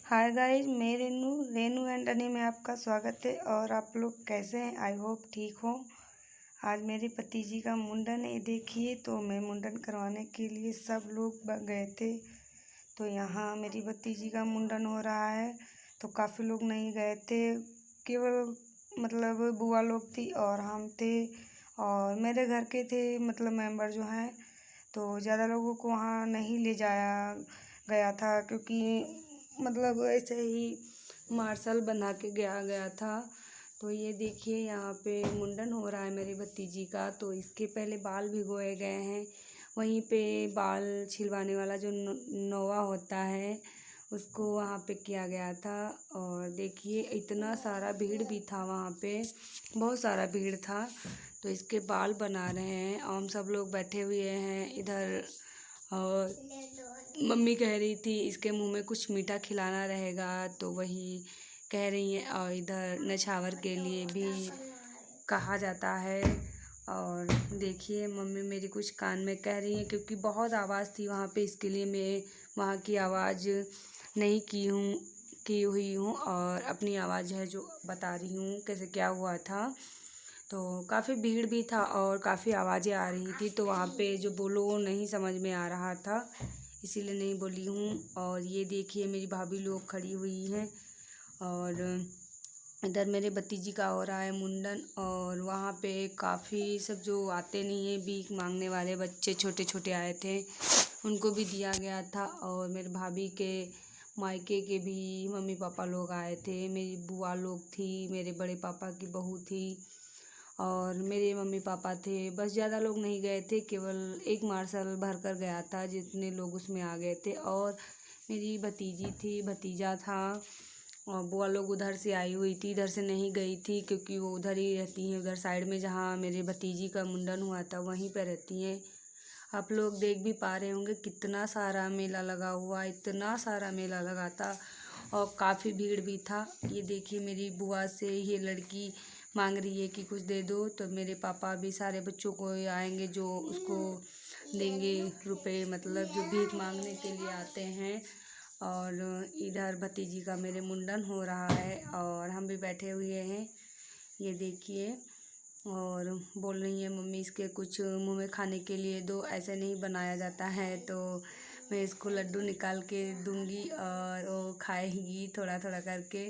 Hi guys, मैं Renu Renu and अनी में आपका स्वागत है। और आप लोग कैसे हैं? आई होप ठीक हो। आज मेरी भतीजी का मुंडन है, देखिए। तो मैं मुंडन करवाने के लिए सब लोग गए थे। तो यहाँ मेरी भतीजी का मुंडन हो रहा है। तो काफ़ी लोग नहीं गए थे, केवल मतलब बुआ लोग थी और हम थे और मेरे घर के थे, मतलब मेंबर जो हैं। तो ज़्यादा लोगों को वहाँ नहीं ले जाया गया था, क्योंकि मतलब ऐसे ही मार्शल बना के गया गया था। तो ये देखिए, यहाँ पे मुंडन हो रहा है मेरी भतीजी का। तो इसके पहले बाल भिगोए गए हैं। वहीं पे बाल छिलवाने वाला जो नोवा होता है उसको वहाँ पे किया गया था। और देखिए, इतना सारा भीड़ भी था वहाँ पे, बहुत सारा भीड़ था। तो इसके बाल बना रहे हैं और हम सब लोग बैठे हुए हैं इधर। और मम्मी कह रही थी इसके मुंह में कुछ मीठा खिलाना रहेगा, तो वही कह रही हैं। और इधर नछावर के लिए भी कहा जाता है। और देखिए, मम्मी मेरी कुछ कान में कह रही हैं, क्योंकि बहुत आवाज़ थी वहाँ पे, इसके लिए मैं वहाँ की आवाज़ नहीं की हुई हूँ और अपनी आवाज़ है जो बता रही हूँ कैसे क्या हुआ था। तो काफ़ी भीड़ भी था और काफ़ी आवाज़ें आ रही थी, तो वहाँ पे जो बोलो वो नहीं समझ में आ रहा था, इसीलिए नहीं बोली हूँ। और ये देखिए, मेरी भाभी लोग खड़ी हुई हैं और इधर मेरे भतीजी का हो रहा है मुंडन। और वहाँ पे काफ़ी सब जो आते नहीं हैं, भीख मांगने वाले बच्चे छोटे छोटे आए थे, उनको भी दिया गया था। और मेरे भाभी के मायके के भी मम्मी पापा लोग आए थे, मेरी बुआ लोग थी, मेरे बड़े पापा की बहू थी और मेरे मम्मी पापा थे। बस ज़्यादा लोग नहीं गए थे, केवल एक मार्शल भर कर गया था, जितने लोग उसमें आ गए थे। और मेरी भतीजी थी, भतीजा था और बुआ लोग उधर से आई हुई थी, इधर से नहीं गई थी, क्योंकि वो उधर ही रहती हैं, उधर साइड में जहाँ मेरे भतीजी का मुंडन हुआ था वहीं पर रहती हैं। आप लोग देख भी पा रहे होंगे कितना सारा मेला लगा हुआ, इतना सारा मेला लगा था और काफ़ी भीड़ भी था। ये देखिए, मेरी बुआ से ये लड़की मांग रही है कि कुछ दे दो, तो मेरे पापा भी सारे बच्चों को आएंगे जो उसको देंगे रुपए, मतलब जो भीख मांगने के लिए आते हैं। और इधर भतीजी का मेरे मुंडन हो रहा है और हम भी बैठे हुए हैं, ये देखिए। और बोल रही है मम्मी इसके कुछ मुंह में खाने के लिए दो, ऐसे नहीं बनाया जाता है। तो मैं इसको लड्डू निकाल के दूंगी और वो खाएगी थोड़ा थोड़ा करके।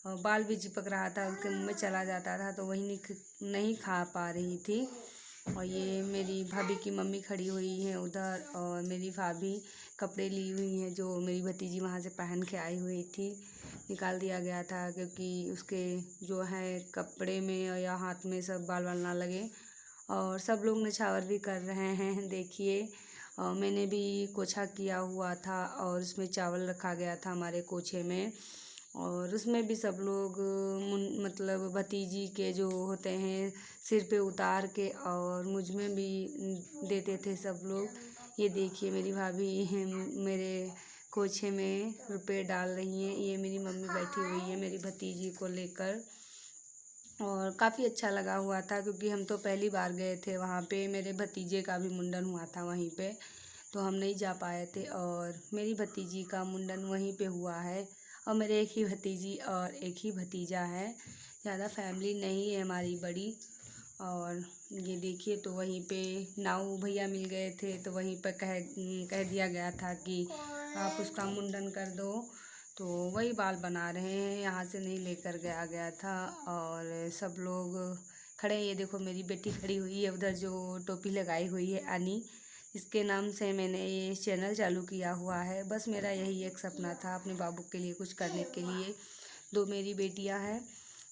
और बाल भी चिपक रहा था, उसके मुंह में चला जाता था, तो वही नहीं खा पा रही थी। और ये मेरी भाभी की मम्मी खड़ी हुई हैं उधर, और मेरी भाभी कपड़े ली हुई हैं जो मेरी भतीजी वहाँ से पहन के आई हुई थी। निकाल दिया गया था क्योंकि उसके जो है कपड़े में या हाथ में सब बाल बाल ना लगे। और सब लोग नछावर भी कर रहे हैं, देखिए। और मैंने भी कोछा किया हुआ था और उसमें चावल रखा गया था हमारे कोछे में। और उसमें भी सब लोग मतलब भतीजी के जो होते हैं सिर पे उतार के और मुझ में भी देते थे सब लोग। ये देखिए, मेरी भाभी मेरे कोछे में रुपए डाल रही हैं। ये मेरी मम्मी बैठी हुई है मेरी भतीजी को लेकर। और काफ़ी अच्छा लगा हुआ था, क्योंकि हम तो पहली बार गए थे वहाँ पे, मेरे भतीजे का भी मुंडन हुआ था वहीं पे, तो हम नहीं जा पाए थे। और मेरी भतीजी का मुंडन वहीं पे हुआ है। और मेरे एक ही भतीजी और एक ही भतीजा है, ज़्यादा फैमिली नहीं है हमारी बड़ी। और ये देखिए, तो वहीं पे नाऊ भैया मिल गए थे, तो वहीं पर कह दिया गया था कि आप उसका मुंडन कर दो। तो वही बाल बना रहे हैं, यहाँ से नहीं लेकर गया गया था। और सब लोग खड़े हैं। ये देखो, मेरी बेटी खड़ी हुई है उधर, जो टोपी लगाई हुई है, अनी। इसके नाम से मैंने ये चैनल चालू किया हुआ है। बस मेरा यही एक सपना था, अपने बाबू के लिए कुछ करने के लिए। दो मेरी बेटियां हैं,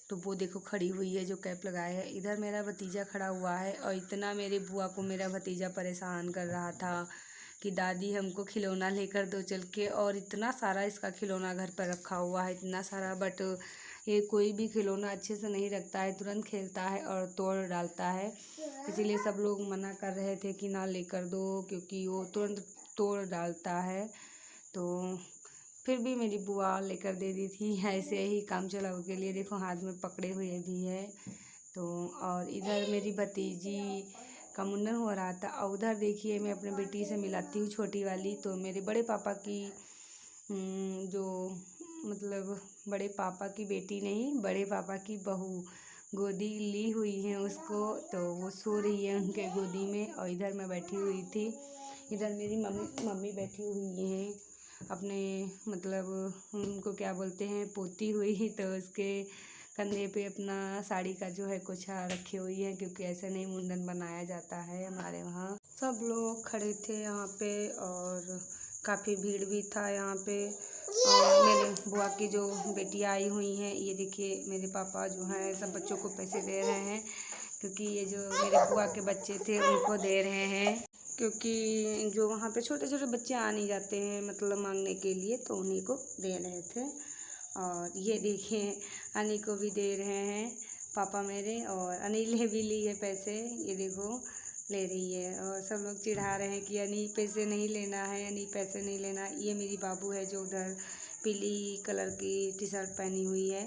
तो वो देखो खड़ी हुई है जो कैप लगाए है। इधर मेरा भतीजा खड़ा हुआ है और इतना मेरी बुआ को मेरा भतीजा परेशान कर रहा था कि दादी हमको खिलौना लेकर दो चल के। और इतना सारा इसका खिलौना घर पर रखा हुआ है, इतना सारा, बट ये कोई भी खिलौना अच्छे से नहीं रखता है, तुरंत खेलता है और तोड़ डालता है। इसीलिए सब लोग मना कर रहे थे कि ना लेकर दो, क्योंकि वो तुरंत तोड़ डालता है। तो फिर भी मेरी बुआ लेकर दे दी थी, ऐसे ही काम चलाऊ के लिए। देखो, हाथ में पकड़े हुए भी है। तो और इधर मेरी भतीजी का मुंडन हो रहा था। और उधर देखिए, मैं अपने बेटी से मिलाती हूँ, छोटी वाली। तो मेरे बड़े पापा की जो मतलब बड़े पापा की बेटी नहीं, बड़े पापा की बहू गोदी ली हुई है उसको, तो वो सो रही है उनके गोदी में। और इधर मैं बैठी हुई थी, इधर मेरी मम्मी बैठी हुई हैं अपने मतलब उनको क्या बोलते हैं पोती हुई, तो उसके कंधे पे अपना साड़ी का जो है कोछा रखी हुई है, क्योंकि ऐसे नहीं मुंडन बनाया जाता है हमारे वहाँ। सब लोग खड़े थे यहाँ पे और काफ़ी भीड़ भी था यहाँ पे। और मेरे बुआ की जो बेटियाँ आई हुई हैं, ये देखिए मेरे पापा जो हैं सब बच्चों को पैसे दे रहे हैं, क्योंकि ये जो मेरे बुआ के बच्चे थे उनको दे रहे हैं, क्योंकि जो वहाँ पे छोटे छोटे बच्चे आ नहीं जाते हैं मतलब मांगने के लिए, तो उन्हीं को दे रहे थे। और ये देखिए अनी को भी दे रहे हैं पापा मेरे, और अनिल ने भी लिए पैसे, ये देखो ले रही है। और सब लोग चिढ़ा रहे हैं कि अनी पैसे नहीं लेना है, अनी पैसे नहीं लेना। ये मेरी बाबू है जो उधर पीली कलर की टी शर्ट पहनी हुई है,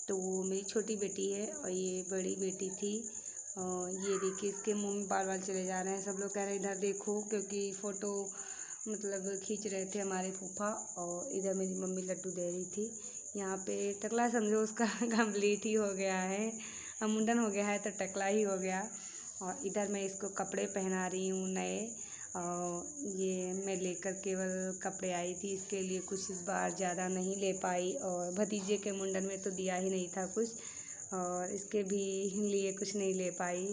तो वो मेरी छोटी बेटी है, और ये बड़ी बेटी थी। और ये देखिए इसके मुंह में बाल बाल चले जा रहे हैं। सब लोग कह रहे हैं इधर देखो, क्योंकि फ़ोटो मतलब खींच रहे थे हमारे फूफा। और इधर मेरी मम्मी लड्डू दे रही थी। यहाँ पे टकला समझो उसका कंप्लीट ही हो गया है, अब मुंडन हो गया है तो टकला ही हो गया। और इधर मैं इसको कपड़े पहना रही हूँ नए, और ये मैं लेकर केवल कपड़े आई थी, इसके लिए कुछ इस बार ज़्यादा नहीं ले पाई। और भतीजे के मुंडन में तो दिया ही नहीं था कुछ, और इसके भी लिए कुछ नहीं ले पाई।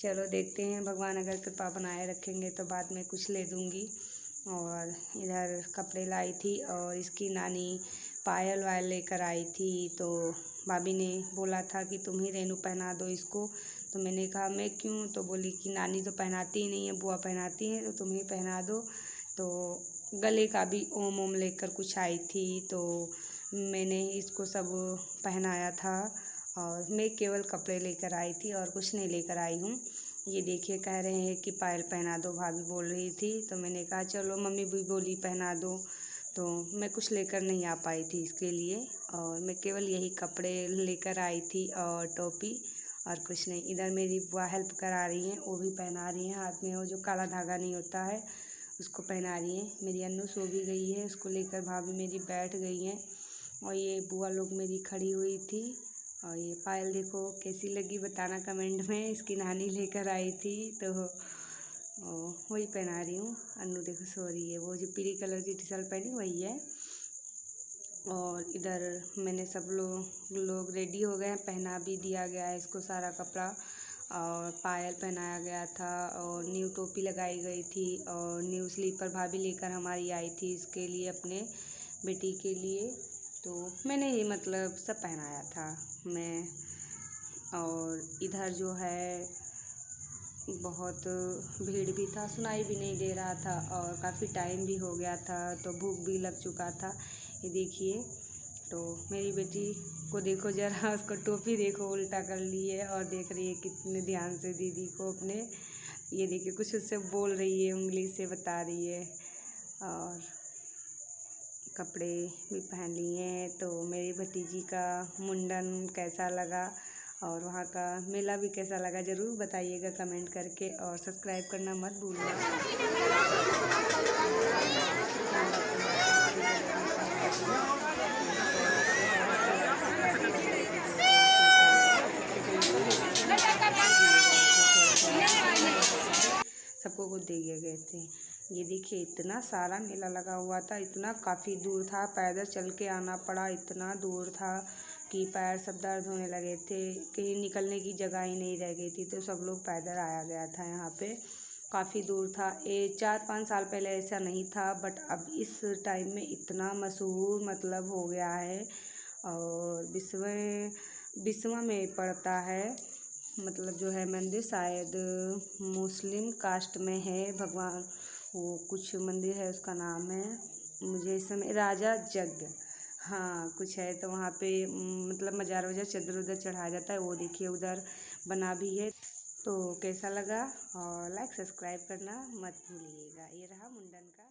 चलो देखते हैं, भगवान अगर कृपा बनाए रखेंगे तो बाद में कुछ ले दूँगी। और इधर कपड़े लाई थी, और इसकी नानी पायल वायल लेकर आई थी, तो भाभी ने बोला था कि तुम ही रेनू पहना दो इसको। तो मैंने कहा मैं क्यों, तो बोली कि नानी तो पहनाती ही नहीं है, बुआ पहनाती हैं, तो तुम ही पहना दो। तो गले का भी ओम ओम लेकर कुछ आई थी, तो मैंने इसको सब पहनाया था। और मैं केवल कपड़े लेकर आई थी और कुछ नहीं लेकर आई हूँ। ये देखिए कह रहे हैं कि पायल पहना दो, भाभी बोल रही थी, तो मैंने कहा चलो मम्मी भी बोली पहना दो, तो मैं कुछ लेकर नहीं आ पाई थी इसके लिए। और मैं केवल यही कपड़े लेकर आई थी और टोपी, और कुछ नहीं। इधर मेरी बुआ हेल्प करा रही हैं, वो भी पहना रही हैं, हाथ में वो जो काला धागा नहीं होता है उसको पहना रही हैं। मेरी अन्नू सो भी गई है, उसको लेकर भाभी मेरी बैठ गई हैं। और ये बुआ लोग मेरी खड़ी हुई थी। और ये पायल देखो कैसी लगी बताना कमेंट में, इसकी नानी लेकर आई थी, तो वही पहना रही हूँ। अन्नू देखो सो रही है, वो जो पीली कलर की टी शर्ट पहनी वही है। और इधर मैंने सब लोग रेडी हो गए हैं, पहना भी दिया गया है इसको सारा कपड़ा, और पायल पहनाया गया था, और न्यू टोपी लगाई गई थी, और न्यू स्लीपर भाभी लेकर हमारी आई थी इसके लिए, अपने बेटी के लिए। तो मैंने ही मतलब सब पहनाया था मैं। और इधर जो है बहुत भीड़ भी था, सुनाई भी नहीं दे रहा था, और काफ़ी टाइम भी हो गया था, तो भूख भी लग चुका था। ये देखिए, तो मेरी बेटी को देखो ज़रा, उसको टोपी देखो उल्टा कर ली है, और देख रही है कितने ध्यान से दीदी को अपने। ये देखिए कुछ उससे बोल रही है, उंगली से बता रही है। और कपड़े भी पहन लिए हैं। तो मेरी भतीजी का मुंडन कैसा लगा और वहाँ का मेला भी कैसा लगा ज़रूर बताइएगा कमेंट करके, और सब्सक्राइब करना मत भूलना। सबको कुछ दिए गए थे। ये देखिए इतना सारा मेला लगा हुआ था, इतना काफ़ी दूर था, पैदल चल के आना पड़ा, इतना दूर था कि पैर सब दर्द होने लगे थे, कहीं निकलने की जगह ही नहीं रह गई थी, तो सब लोग पैदल आया गया था यहाँ पे। काफ़ी दूर था, 4-5 साल पहले ऐसा नहीं था, बट अब इस टाइम में इतना मशहूर मतलब हो गया है। और बिस्वा में पड़ता है, मतलब जो है मंदिर शायद मुस्लिम कास्ट में है, भगवान वो कुछ मंदिर है उसका नाम है, मुझे इस समय राजा जग, हाँ कुछ है, तो वहाँ पे मतलब मजार वजार चादर उधर चढ़ाया जाता है, वो देखिए उधर बना भी है। तो कैसा लगा, और लाइक सब्सक्राइब करना मत भूलिएगा। ये रहा मुंडन का